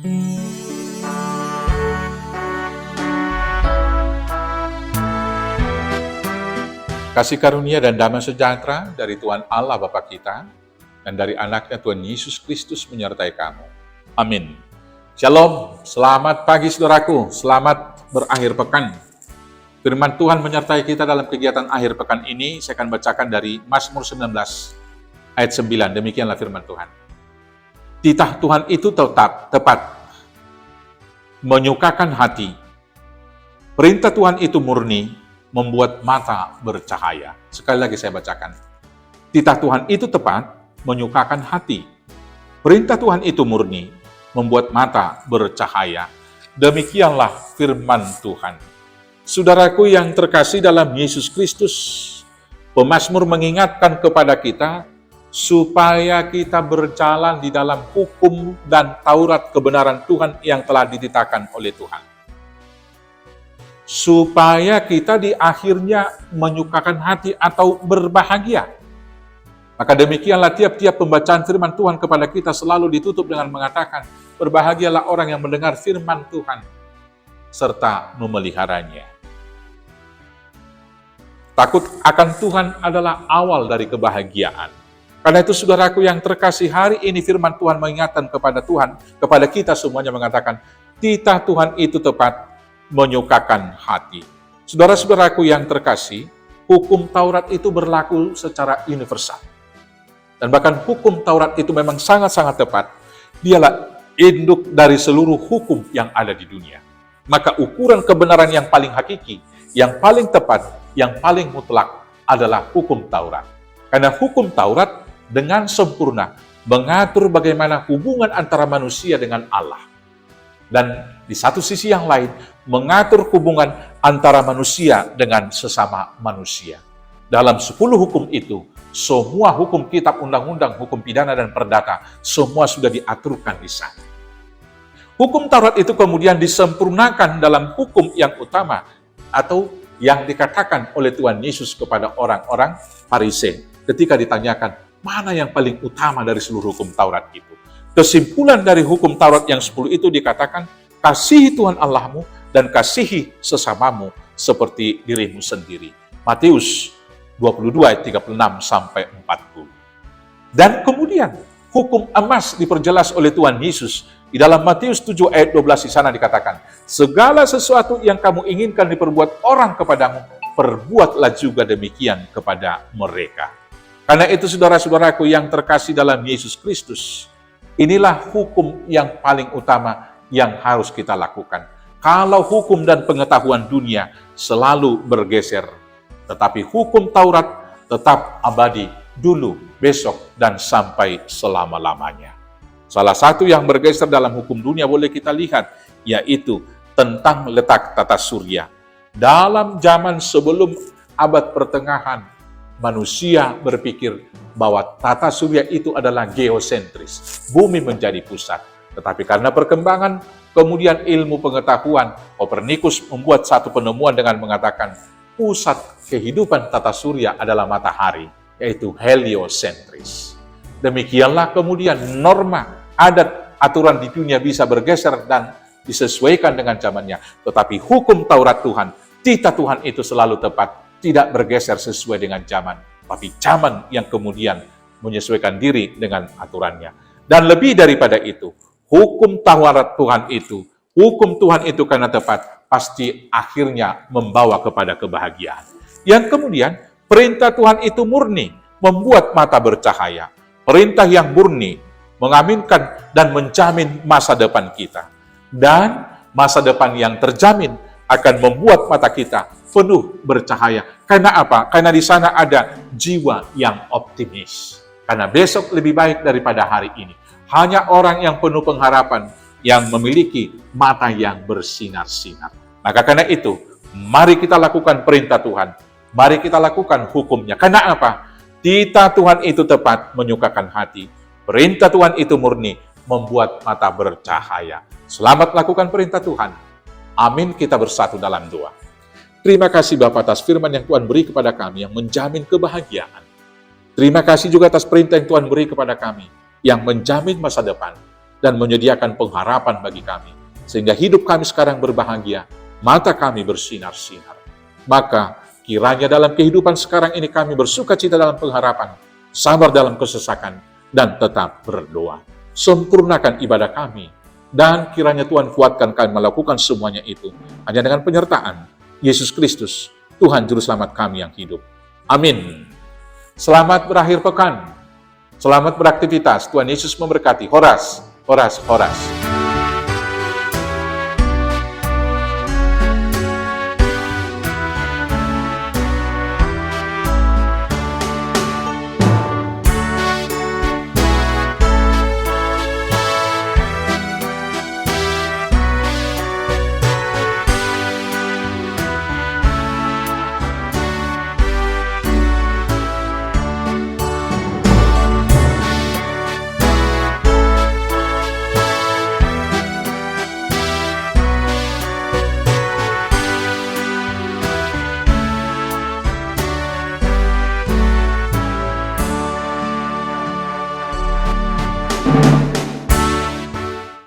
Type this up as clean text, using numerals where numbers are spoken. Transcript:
Kasih karunia dan damai sejahtera dari Tuhan Allah Bapa kita dan dari anaknya Tuhan Yesus Kristus menyertai kamu. Amin. Shalom, selamat pagi saudaraku, selamat berakhir pekan. Firman Tuhan menyertai kita dalam kegiatan akhir pekan ini. Saya akan bacakan dari Mazmur 19 ayat 9. Demikianlah firman Tuhan. Titah Tuhan itu tepat, menyukakan hati. Perintah Tuhan itu murni, membuat mata bercahaya. Sekali lagi saya bacakan. Titah Tuhan itu tepat, menyukakan hati. Perintah Tuhan itu murni, membuat mata bercahaya. Demikianlah firman Tuhan. Saudaraku yang terkasih dalam Yesus Kristus, pemazmur mengingatkan kepada kita supaya kita berjalan di dalam hukum dan Taurat kebenaran Tuhan yang telah dititahkan oleh Tuhan. Supaya kita di akhirnya menyukakan hati atau berbahagia. Maka demikianlah tiap-tiap pembacaan firman Tuhan kepada kita selalu ditutup dengan mengatakan, berbahagialah orang yang mendengar firman Tuhan, serta memeliharanya. Takut akan Tuhan adalah awal dari kebahagiaan. Karena itu saudaraku yang terkasih, hari ini firman Tuhan mengingatkan kepada Tuhan, kepada kita semuanya mengatakan, titah Tuhan itu tepat, menyukakan hati. Saudara-saudaraku yang terkasih, hukum Taurat itu berlaku secara universal. Dan bahkan hukum Taurat itu memang sangat-sangat tepat. Dialah induk dari seluruh hukum yang ada di dunia. Maka ukuran kebenaran yang paling hakiki, yang paling tepat, yang paling mutlak adalah hukum Taurat. Karena hukum Taurat dengan sempurna mengatur bagaimana hubungan antara manusia dengan Allah. Dan di satu sisi yang lain, mengatur hubungan antara manusia dengan sesama manusia. Dalam 10 hukum itu, semua hukum kitab undang-undang, hukum pidana dan perdata, semua sudah diaturkan di sana. Hukum Taurat itu kemudian disempurnakan dalam hukum yang utama, atau yang dikatakan oleh Tuhan Yesus kepada orang-orang Farisei, ketika ditanyakan, mana yang paling utama dari seluruh hukum Taurat itu? Kesimpulan dari hukum Taurat yang 10 itu dikatakan, kasihi Tuhan Allahmu dan kasihi sesamamu seperti dirimu sendiri. Matius 22 ayat 36 sampai 40. Dan kemudian hukum emas diperjelas oleh Tuhan Yesus di dalam Matius 7 ayat 12 di sana dikatakan, segala sesuatu yang kamu inginkan diperbuat orang kepadamu, perbuatlah juga demikian kepada mereka. Karena itu saudara-saudaraku yang terkasih dalam Yesus Kristus, inilah hukum yang paling utama yang harus kita lakukan. Kalau hukum dan pengetahuan dunia selalu bergeser, tetapi hukum Taurat tetap abadi dulu, besok, dan sampai selama-lamanya. Salah satu yang bergeser dalam hukum dunia boleh kita lihat, yaitu tentang letak tata surya. Dalam zaman sebelum abad pertengahan, manusia berpikir bahwa tata surya itu adalah geosentris, bumi menjadi pusat. Tetapi karena perkembangan, kemudian ilmu pengetahuan, Kopernikus membuat satu penemuan dengan mengatakan, pusat kehidupan tata surya adalah matahari, yaitu heliosentris. Demikianlah kemudian norma, adat, aturan di dunia bisa bergeser dan disesuaikan dengan zamannya. Tetapi hukum Taurat Tuhan, titah Tuhan itu selalu tepat, tidak bergeser sesuai dengan zaman, tapi zaman yang kemudian menyesuaikan diri dengan aturannya. Dan lebih daripada itu, hukum Taurat Tuhan itu karena tepat, pasti akhirnya membawa kepada kebahagiaan. Yang kemudian, perintah Tuhan itu murni, membuat mata bercahaya. Perintah yang murni, mengaminkan dan menjamin masa depan kita. Dan masa depan yang terjamin akan membuat mata kita penuh bercahaya. Karena apa? Karena di sana ada jiwa yang optimis. Karena besok lebih baik daripada hari ini. Hanya orang yang penuh pengharapan yang memiliki mata yang bersinar-sinar. Maka karena itu, mari kita lakukan perintah Tuhan. Mari kita lakukan hukumnya. Karena apa? Titah Tuhan itu tepat, menyukakan hati. Perintah Tuhan itu murni, membuat mata bercahaya. Selamat lakukan perintah Tuhan. Amin, kita bersatu dalam doa. Terima kasih Bapa atas firman yang Tuhan beri kepada kami yang menjamin kebahagiaan. Terima kasih juga atas perintah yang Tuhan beri kepada kami yang menjamin masa depan. dan menyediakan pengharapan bagi kami. Sehingga hidup kami sekarang berbahagia, mata kami bersinar-sinar. Maka kiranya dalam kehidupan sekarang ini kami bersuka cita dalam pengharapan, sabar dalam kesesakan, dan tetap berdoa. Sempurnakan ibadah kami, dan kiranya Tuhan kuatkan kami melakukan semuanya itu hanya dengan penyertaan Yesus Kristus, Tuhan Juru Selamat kami yang hidup. Amin. Selamat berakhir pekan. Selamat beraktivitas. Tuhan Yesus memberkati. Horas, horas, horas.